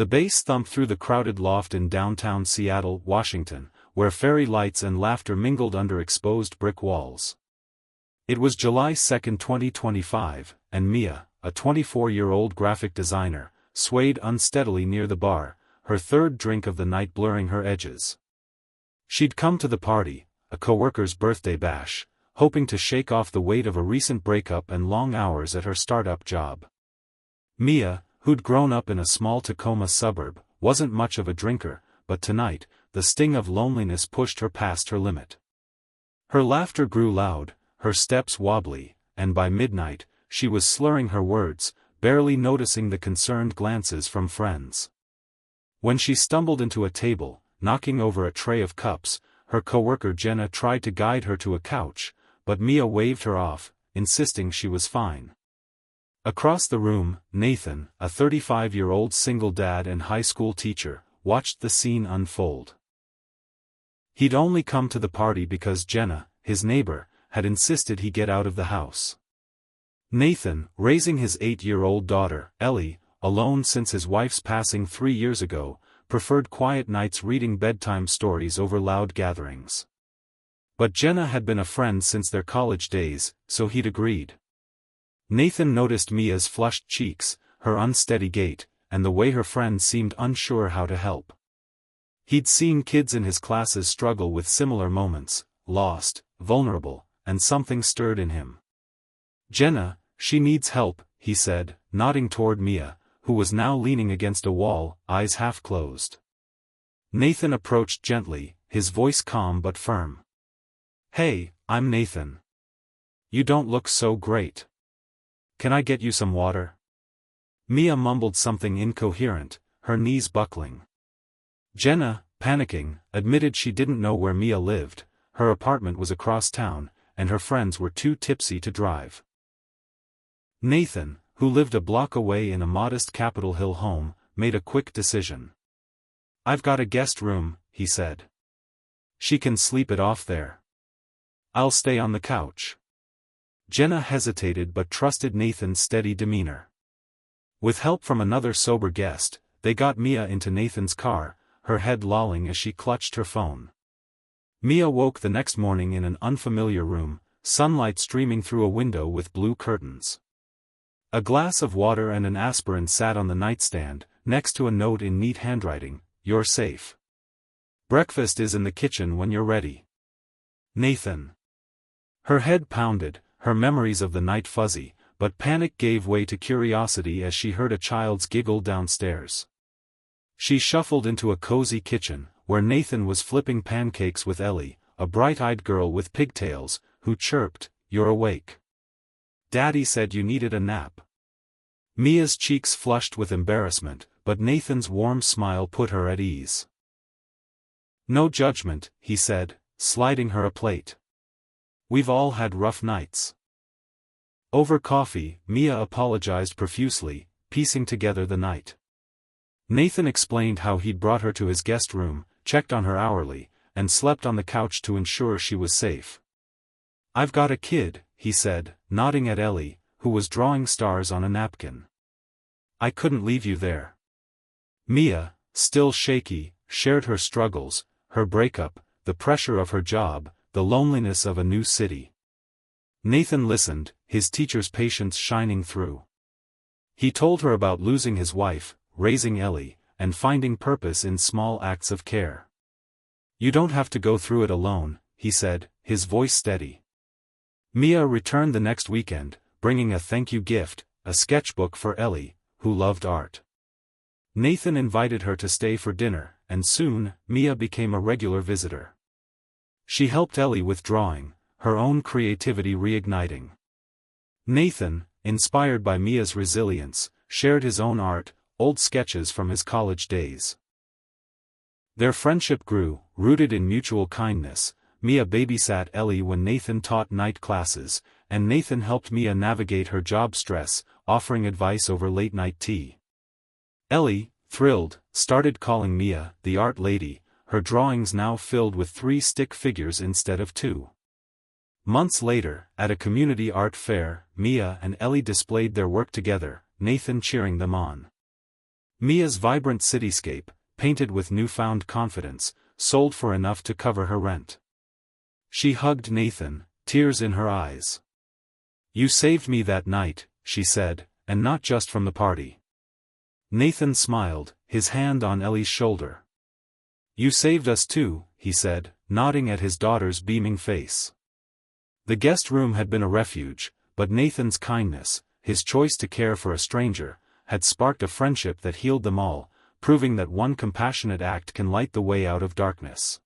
The bass thumped through the crowded loft in downtown Seattle, Washington, where fairy lights and laughter mingled under exposed brick walls. It was July 2, 2025, and Mia, a 24-year-old graphic designer, swayed unsteadily near the bar, her third drink of the night blurring her edges. She'd come to the party, a coworker's birthday bash, hoping to shake off the weight of a recent breakup and long hours at her startup job. Mia, who'd grown up in a small Tacoma suburb, wasn't much of a drinker, but tonight, the sting of loneliness pushed her past her limit. Her laughter grew loud, her steps wobbly, and by midnight, she was slurring her words, barely noticing the concerned glances from friends. When she stumbled into a table, knocking over a tray of cups, her coworker Jenna tried to guide her to a couch, but Mia waved her off, insisting she was fine. Across the room, Nathan, a 35-year-old single dad and high school teacher, watched the scene unfold. He'd only come to the party because Jenna, his neighbor, had insisted he get out of the house. Nathan, raising his 8-year-old daughter, Ellie, alone since his wife's passing 3 years ago, preferred quiet nights reading bedtime stories over loud gatherings. But Jenna had been a friend since their college days, so he'd agreed. Nathan noticed Mia's flushed cheeks, her unsteady gait, and the way her friend seemed unsure how to help. He'd seen kids in his classes struggle with similar moments, lost, vulnerable, and something stirred in him. "Jenna, she needs help," he said, nodding toward Mia, who was now leaning against a wall, eyes half closed. Nathan approached gently, his voice calm but firm. "Hey, I'm Nathan. You don't look so great. Can I get you some water?" Mia mumbled something incoherent, her knees buckling. Jenna, panicking, admitted she didn't know where Mia lived, her apartment was across town, and her friends were too tipsy to drive. Nathan, who lived a block away in a modest Capitol Hill home, made a quick decision. "I've got a guest room," he said. "She can sleep it off there. I'll stay on the couch." Jenna hesitated but trusted Nathan's steady demeanor. With help from another sober guest, they got Mia into Nathan's car, her head lolling as she clutched her phone. Mia woke the next morning in an unfamiliar room, sunlight streaming through a window with blue curtains. A glass of water and an aspirin sat on the nightstand, next to a note in neat handwriting, "You're safe. Breakfast is in the kitchen when you're ready. Nathan." Her head pounded, her memories of the night fuzzy, but panic gave way to curiosity as she heard a child's giggle downstairs. She shuffled into a cozy kitchen, where Nathan was flipping pancakes with Ellie, a bright-eyed girl with pigtails, who chirped, "You're awake. Daddy said you needed a nap." Mia's cheeks flushed with embarrassment, but Nathan's warm smile put her at ease. "No judgment," he said, sliding her a plate. "We've all had rough nights." Over coffee, Mia apologized profusely, piecing together the night. Nathan explained how he'd brought her to his guest room, checked on her hourly, and slept on the couch to ensure she was safe. "I've got a kid," he said, nodding at Ellie, who was drawing stars on a napkin. "I couldn't leave you there." Mia, still shaky, shared her struggles, her breakup, the pressure of her job, the loneliness of a new city. Nathan listened, his teacher's patience shining through. He told her about losing his wife, raising Ellie, and finding purpose in small acts of care. "You don't have to go through it alone," he said, his voice steady. Mia returned the next weekend, bringing a thank you gift, a sketchbook for Ellie, who loved art. Nathan invited her to stay for dinner, and soon, Mia became a regular visitor. She helped Ellie with drawing, her own creativity reigniting. Nathan, inspired by Mia's resilience, shared his own art, old sketches from his college days. Their friendship grew, rooted in mutual kindness. Mia babysat Ellie when Nathan taught night classes, and Nathan helped Mia navigate her job stress, offering advice over late-night tea. Ellie, thrilled, started calling Mia the art lady, her drawings now filled with 3 stick figures instead of 2. Months later, at a community art fair, Mia and Ellie displayed their work together, Nathan cheering them on. Mia's vibrant cityscape, painted with newfound confidence, sold for enough to cover her rent. She hugged Nathan, tears in her eyes. "You saved me that night," she said, "and not just from the party." Nathan smiled, his hand on Ellie's shoulder. "You saved us too," he said, nodding at his daughter's beaming face. The guest room had been a refuge, but Nathan's kindness, his choice to care for a stranger, had sparked a friendship that healed them all, proving that one compassionate act can light the way out of darkness.